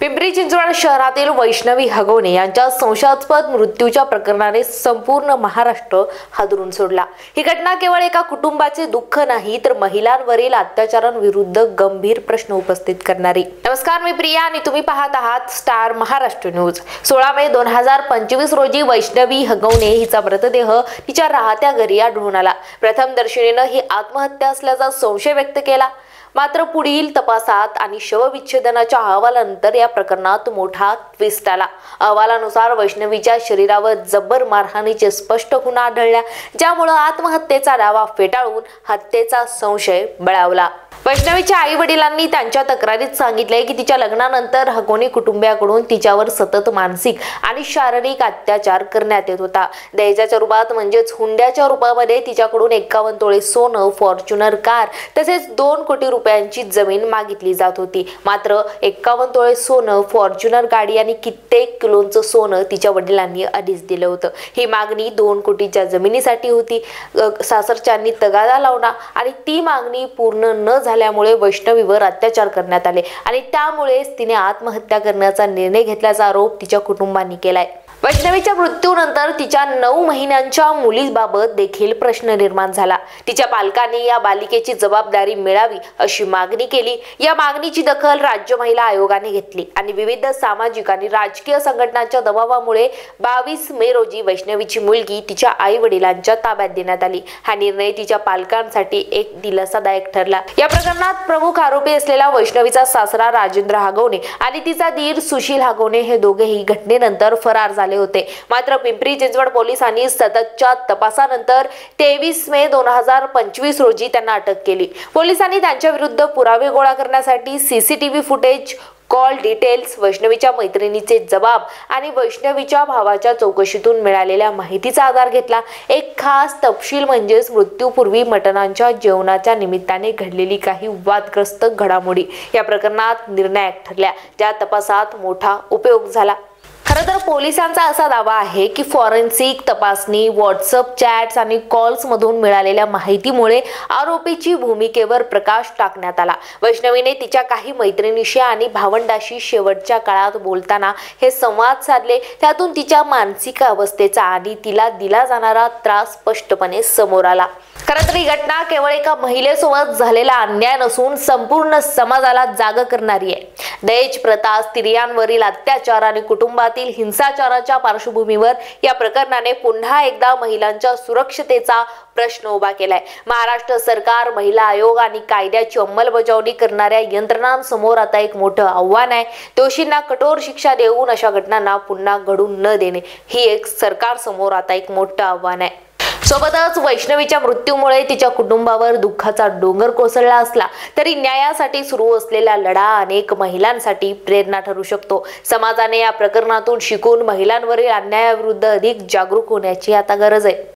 पिंपरी चिंचवड शहरातील वैष्णवी हगवणे यांच्या संशयास्पद मृत्यूच्या प्रकरणाने संपूर्ण महाराष्ट्र हादरून सोडला। ही घटना केवळ एका कुटुंबाचे दुःख नाही तर महिलांवरील अत्याचारांविरुद्ध गंभीर प्रश्न उपस्थित करणारी। नमस्कार, मी प्रिया आणि तुम्ही पाहत आहात स्टार महाराष्ट्र न्यूज। 16 मे 2025 रोजी वैष्णवी हगवणे हिचा मृतदेह तिच्या राहत्या घरी आढळून आला। प्रथम दर्शनीने ही आत्महत्या असल्याचा संशय व्यक्त केला, मात्र पुढील तपासात आणि शवविच्छेदनाच्या अहवालानंतर या प्रकरणात मोठा ट्विस्ट आला। अहवालानुसार वैष्णवीच्या शरीरावर जबर मारहाणीचे स्पष्ट खुणा आढळल्या, ज्यामुळे आत्महत्येचा दावा फेटाळून हत्येचा संशय बळावला। वैष्णवीच्या आई वडिलांनी त्यांच्या तक्रारीत सांगितले की तिच्या लग्नानंतर हगवणे कुटुंबियाकडून तिच्यावर सतत मानसिक आणि शारीरिक अत्याचार करण्यात येत होता। दहेजाच्या रूपात म्हणजेच हुंड्याच्या रूपामध्ये तिच्याकडून 51 तोळे सोनं, फॉर्च्युनर कार तसेच 2 कोटी रुपयांची जमीन मागितली जात होती। मात्र 51 तोळे सोनं, फॉर्च्युनर गाडी आणि कित्येक किलोंचं सोनं तिच्या वडिलांनी आधीच दिलं होतं। ही मागणी 2 कोटीच्या जमिनीसाठी होती। सासरच्यांनी तगादा लावला आणि ती मागणी पूर्ण न झाल्यामुळे वैष्णवीवर अत्याचार करण्यात आले आणि त्यामुळेच तिने आत्महत्या करण्याचा निर्णय घेतल्याचा आरोप तिच्या कुटुंबाने केलाय। वैष्णवीच्या मृत्यूनंतर तिच्या 9 महिन्यांच्या मुलीबाबत देखील प्रश्न निर्माण झाला। तिच्या पालकांनी या बालिकेची जबाबदारी मिळावी अशी मागणी केली। या मागणीची दखल राज्य महिला आयोगाने घेतली आणि विविध सामाजिक आणि राजकीय संघटनांच्या दबावामुळे 22 मे रोजी वैष्णवीची मुलगी तिच्या आई वडिलांच्या ताब्यात देण्यात आली। हा निर्णय तिच्या पालकांसाठी एक दिलासादायक ठरला। या प्रकरणात प्रमुख आरोपी असलेला वैष्णवीचा सासरा राजेंद्र हगवणे आणि तिचा दीर सुशील हगवणे हे दोघेही घटनेनंतर फरार झाले होते। मात्र पिंपरी चिंचवड पोलिसांनी सततच्या तपासानंतर 23 मे 2025 रोजी त्यांना अटक केली। पोलिसांनी त्यांच्या विरुद्ध पुरावे गोळा करण्यासाठी सीसीटीव्ही फुटेज, कॉल डिटेल्स, वैष्णवीच्या मैत्रिणीचे जबाब आणि वैष्णवीच्या भावाच्या चौकशीतून मिळालेल्या माहितीचा आधार घेतला। एक खास तपशील म्हणजे मृत्यूपूर्वी मटणाच्या जेवणाच्या निमित्ताने घडलेली काही वादग्रस्त घडामोडी या प्रकरणात निर्णायक ठरल्या, ज्या तपासात मोठा उपयोग झाला। खरं तर पोलिसांचा असा दावा आहे की फॉरेन्सिक तपासणी, व्हॉट्सअप चॅट्स आणि कॉल्स मधून मिळालेल्या माहितीमुळे आरोपीची भूमिकेवर प्रकाश टाकण्यात आला। वैष्णवीने तिच्या काही मैत्रिणीशी आणि भावंडाशी शेवटच्या काळात बोलताना हे संवाद साधले, त्यातून तिच्या मानसिक अवस्थेचा आणि तिला दिला जाणारा त्रास स्पष्टपणे समोर आला। खरं तर ही घटना केवळ एका महिलेसोबत झालेला अन्याय नसून संपूर्ण समाजाला जाग करणारी आहे। दहेज प्रथा, स्त्रियांवरील अत्याचार आणि कुटुंबातील हिंसाचाराच्या पार्श्वभूमीवर या प्रकरणाने पुन्हा एकदा महिलांच्या सुरक्षतेचा प्रश्न उभा केलाय। महाराष्ट्र सरकार, महिला आयोग आणि कायद्याची अंमलबजावणी करणाऱ्या यंत्रणांसमोर आता एक मोठं आव्हान आहे। दोषींना कठोर शिक्षा देऊन अशा घटनांना पुन्हा घडून न देणे ही एक सरकार समोर आता एक मोठं आव्हान आहे। सोबतच वैष्णवीच्या मृत्यूमुळे तिच्या कुटुंबावर दुःखाचा डोंगर कोसळला असला तरी न्यायासाठी सुरू असलेला लढा अनेक महिलांसाठी प्रेरणा ठरू शकतो। समाजाने या प्रकरणातून शिकून महिलांवरील अन्यायाविरुद्ध अधिक जागरूक होण्याची आता गरज आहे।